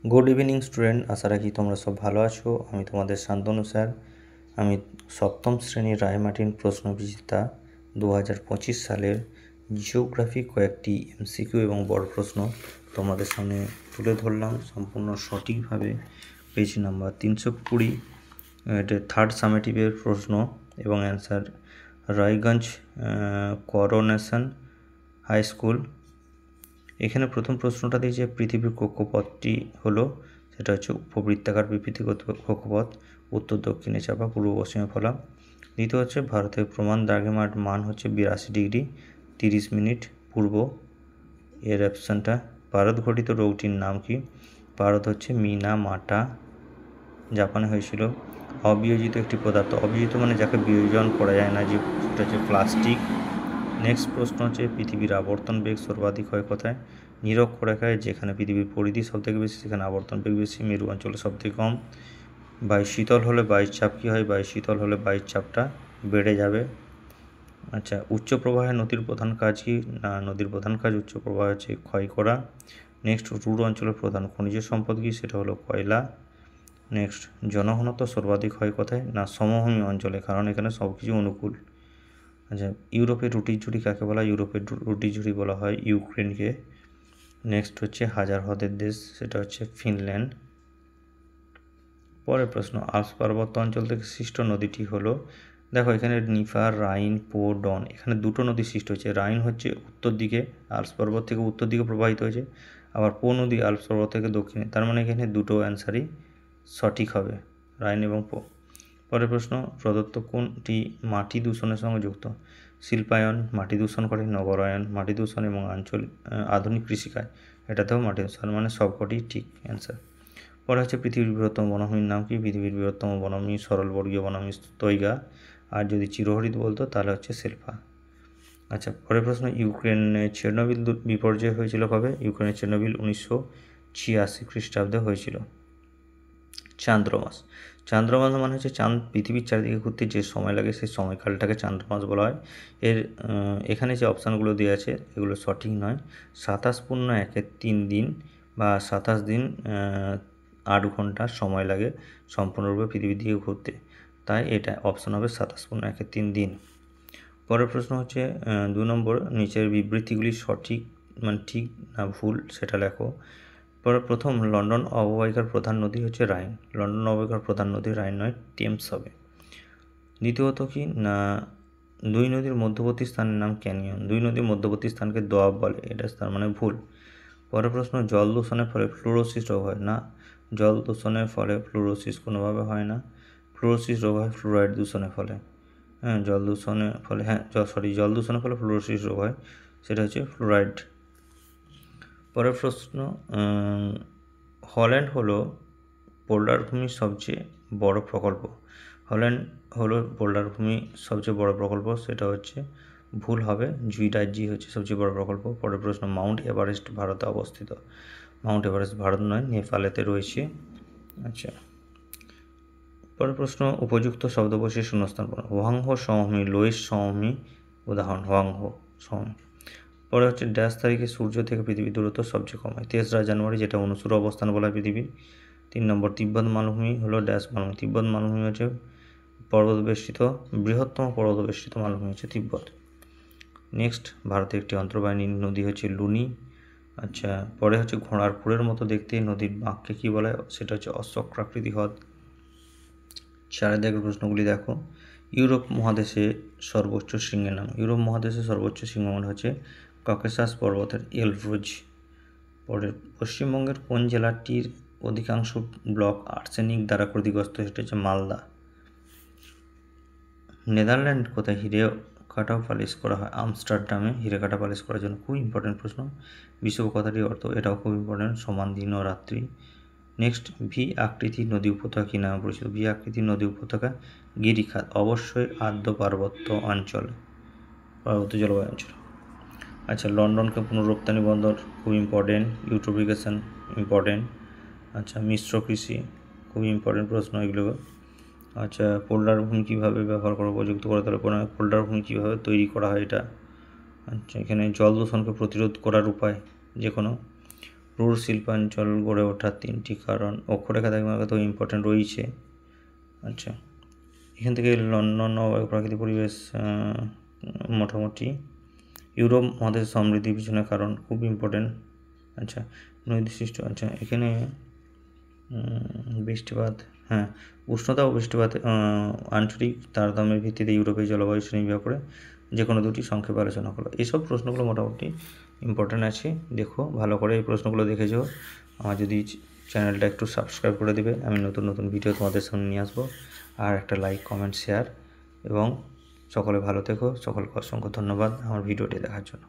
Good evening student, আশা রাখি তোমরা সব ভালো আছো। আমি তোমাদের শান্তনু স্যার। আমি সপ্তম শ্রেণীর রায়মার্টিন প্রশ্ন বিজেতা 2025 সালের জিওগ্রাফি কয়েকটি এমসিকিউ এবং বড় প্রশ্ন তোমাদের সামনে তুলে ধরলাম সম্পূর্ণ সঠিকভাবে। পেজ নাম্বার 320, এটা থার্ড সামেটিভের প্রশ্ন এবং answer Raiganj coronation high school. এখানে প্রথম প্রশ্নটা দিয়েছে পৃথিবীর কক্ষপথটি হলো, সেটা হচ্ছে উপবৃত্তাকার বিবৃতিগত কক্ষপথ, উত্তর দক্ষিণে চাপা, পূর্ব পশ্চিমে ফলা। দ্বিতীয় হচ্ছে ভারতের প্রমাণ দ্রাঘিমার মান হচ্ছে 82 ডিগ্রি 30 মিনিট পূর্ব। এর অপশানটা ভারত ঘটিত রোগটির নাম কি? ভারত হচ্ছে মিনামাটা, জাপানে হয়েছিল। অবিয়োজিত একটি পদার্থ, অবিয়োজিত মানে যাকে বিয়োজন করা যায় না, যে সেটা হচ্ছে প্লাস্টিক। নেক্সট প্রশ্ন হচ্ছে পৃথিবীর আবর্তন বেগ সর্বাধিক হয় কোথায়? নিরক্ষরেখায়, যেখানে পৃথিবীর পরিধি সবথেকে বেশি সেখানে আবর্তন বেগ বেশি, মেরু অঞ্চলে সবথেকে কম। বায়ু শীতল হলে বায়ুর চাপ কী হয়? বায়ু শীতল হলে বায়ুর চাপটা বেড়ে যাবে। আচ্ছা, উচ্চ প্রবাহে নদীর প্রধান কাজ কি? না, নদীর প্রধান কাজ উচ্চ প্রবাহ হচ্ছে ক্ষয় করা। নেক্সট, রুড় অঞ্চলের প্রধান খনিজ সম্পদ কি? সেটা হলো কয়লা। নেক্সট, জনঘনত্ব সর্বাধিক হয় কোথায়? না, সমভূমি অঞ্চলে, কারণ এখানে সব কিছু অনুকূল। আচ্ছা, ইউরোপের রুটির ঝুড়ি কাকে বলা হয়? ইউরোপের রুটির ঝুড়ি বলা হয় ইউক্রেনকে। নেক্সট হচ্ছে হাজার হ্রদের দেশ, সেটা হচ্ছে ফিনল্যান্ড। পরের প্রশ্ন, আল্পস পার্বত্য অঞ্চল থেকে সৃষ্ট নদীটি হলো, দেখো এখানে নিফার, রাইন, পো, ডন, এখানে দুটো নদী সৃষ্টি হয়েছে। রাইন হচ্ছে উত্তর দিকে, আল্পস পর্বত থেকে উত্তর দিকে প্রবাহিত হয়েছে, আবার পো নদী আল্পস পর্বত থেকে দক্ষিণে। তার মানে এখানে দুটো অ্যান্সারই সঠিক হবে, রাইন এবং পো। পরের প্রশ্ন, প্রদত্ত কোনটি মাটি দূষণের সঙ্গে যুক্ত? শিল্পায়ন মাটি দূষণ করে, নগরায়ন মাটি দূষণ, এবং আধুনিক কৃষিকাজ, এটাতেও মাটি দূষণ, মানে সবকটি ঠিক অ্যান্সার। পরে হচ্ছে পৃথিবীর বৃহত্তম বনভূমির নাম কি? পৃথিবীর বৃহত্তম বনভূমি সরলবর্গীয় বনভূমি তৈগা, আর যদি চিরহরিৎ বলতো তাহলে হচ্ছে শিল্পা। আচ্ছা, পরের প্রশ্ন, ইউক্রেনে চেরনোবিল বিপর্যয় হয়েছিল কবে? ইউক্রেনের চেরনোবিল 1986 খ্রিস্টাব্দে হয়েছিল। চান্দ্রমাস, চান্দ্রমাস মানে হচ্ছে চাঁদ পৃথিবীর চারিদিকে ঘুরতে যে সময় লাগে সেই সময়কালটাকে চান্দ্রমাস বলা হয়। এখানে যে অপশানগুলো দেওয়া আছে এগুলো সঠিক নয়। 27.1 দিন বা 27 দিন 8 ঘন্টা সময় লাগে সম্পূর্ণরূপে পৃথিবীর দিকে ঘুরতে, তাই এটা অপশান হবে 27.1 দিন। পরের প্রশ্ন হচ্ছে 2 নম্বর, নিচের বিবৃতিগুলি সঠিক মানে ঠিক না ভুল সেটা লেখো। পরে প্রথম, লন্ডন অববাহিকার প্রধান নদী হচ্ছে রাইন। লন্ডন অববাহিকার প্রধান নদী রাইন নয়, টেমস হবে। দ্বিতীয়ত কি না, দুই নদীর মধ্যবর্তী স্থানের নাম ক্যানিয়ন। দুই নদীর মধ্যবর্তী স্থানকে দোয়াব বলে, এটা তার মানে ভুল। পরের প্রশ্ন, জল দূষণের ফলে ফ্লুরোসিস রোগ হয়? না, জল দূষণের ফলে ফ্লুরোসিস কোনোভাবে হয় না। ফ্লুরোসিস রোগ হয় ফ্লুরাইড দূষণের ফলে। জল দূষণের ফলে, জল দূষণের ফলে ফ্লুরোসিস রোগ হয়, সেটা হচ্ছে ফ্লুরাইড। পরের প্রশ্ন, হল্যান্ড হলো পোলার ভূমির সবচেয়ে বড় প্রকল্প। হল্যান্ড হলো পোলার ভূমির সবচেয়ে বড় প্রকল্প, সেটা হচ্ছে ভুল হবে, জুইডার্জি হচ্ছে সবচেয়ে বড় প্রকল্প। পরের প্রশ্ন, মাউন্ট এভারেস্ট ভারতে অবস্থিত? মাউন্ট এভারেস্ট ভারত নয়, নেপালেতে রয়েছে। আচ্ছা, পরের প্রশ্ন, উপযুক্ত শব্দকোষে শূন্যস্থান পূরণ। হোয়াংহো সমভূমি, লোয়েস সমভূমি উদাহরণ, হোয়াংহো সমভূমি। পরে হচ্ছে ড্যাশ তারিখে সূর্য থেকে পৃথিবীর দূরত্ব সবচেয়ে কম হয়? 3রা জানুয়ারি, যেটা অনুসূর অবস্থান বলা হয় পৃথিবীর। 3 নম্বর, তিব্বত মালভূমি হলো ড্যাশ মালভূমি। তিব্বত মালভূমি হচ্ছে পর্বতবেষ্টিত, বৃহত্তম পর্বতবেষ্টিত মালভূমি হচ্ছে তিব্বত। নেক্সট, ভারতের একটি অন্তর্বাহিনী নদী হচ্ছে লুনি। আচ্ছা, পরে হচ্ছে ঘোড়ার খুরের মতো দেখতে নদীর বাঁককে কী বলা হয়? সেটা হচ্ছে অশ্বক্রাকৃতি হ্রদ। 4 দাগের প্রশ্নগুলি দেখো। ইউরোপ মহাদেশে সর্বোচ্চ শৃঙ্গের নাম? ইউরোপ মহাদেশে সর্বোচ্চ শৃঙ্গ মানে হচ্ছে ককেশাস পর্বতের এলব্রুজ। পরে পশ্চিমবঙ্গের কোন জেলাটির অধিকাংশ ব্লক আর্সেনিক দ্বারা ক্ষতিগ্রস্ত? সেটা হচ্ছে মালদা। নেদারল্যান্ড কোথায় হিরে কাটা পালিশ করা হয়? আমস্টারডামে হিরে কাটা পালিশ করার জন্য। খুব ইম্পর্টেন্ট প্রশ্ন, বিশ্বপ কথাটির অর্থ, এটাও খুব ইম্পর্টেন্ট, সমান দিন ও রাত্রি। নেক্সট, ভি আকৃতির নদী উপত্যকা কী নামে পরিচিত? ভি আকৃতির নদী উপত্যকা গিরিখাত, অবশ্যই আর্দ্র পার্বত্য অঞ্চল, পার্বত্য জলবায়ু অঞ্চল। আচ্ছা, লন্ডনকে পুনরুত্থানী বন্দর খুব ইম্পর্টেন্ট, ইউট্রোফিকেশন ইম্পর্টেন্ট। আচ্ছা, মিশ্র কৃষি খুব ইম্পর্টেন্ট প্রশ্ন এগুলো। আচ্ছা, পোল্ডার ভূমি কীভাবে ব্যবহার করা উপযুক্ত করে তাহলে পোল্ডার ভূমি কীভাবে তৈরি করা হয় এটা। আচ্ছা, এখানে জল দূষণকে প্রতিরোধ করার উপায় যে কোনো। রুর শিল্পাঞ্চল গড়ে ওঠার 3টি কারণ, অক্ষরেখা তো ইম্পর্টেন্ট রয়েছে। আচ্ছা, এখান থেকে লন্ডন ও প্রাকৃতিক পরিবেশ মোটামুটি। ইউরোপ মহাদেশ সমৃদ্ধির পিছনে কারণ, খুব ইম্পর্টেন্ট। আচ্ছা, নদী সৃষ্ট, আচ্ছা এখানে বৃষ্টিপাত, হ্যাঁ উষ্ণতা ও বৃষ্টিপাত আঞ্চলিক তারতম্যের ভিত্তিতে ইউরোপের জলবায়ু শ্রেণীবিভাগ করে যে কোনো দুটি সংক্ষেপে আলোচনা করো। এইসব প্রশ্নগুলো মোটামুটি ইম্পর্টেন্ট আছে, দেখো ভালো করে এই প্রশ্নগুলো দেখে যাও। আমার যদি চ্যানেলটা একটু সাবস্ক্রাইব করে দেবে, আমি নতুন নতুন ভিডিও তোমাদের সামনে নিয়ে আসবো। আর একটা লাইক, কমেন্ট, শেয়ার, এবং সকলে ভালো থেকো। সকলকে অসংখ্য ধন্যবাদ আমার ভিডিওটি দেখার জন্য।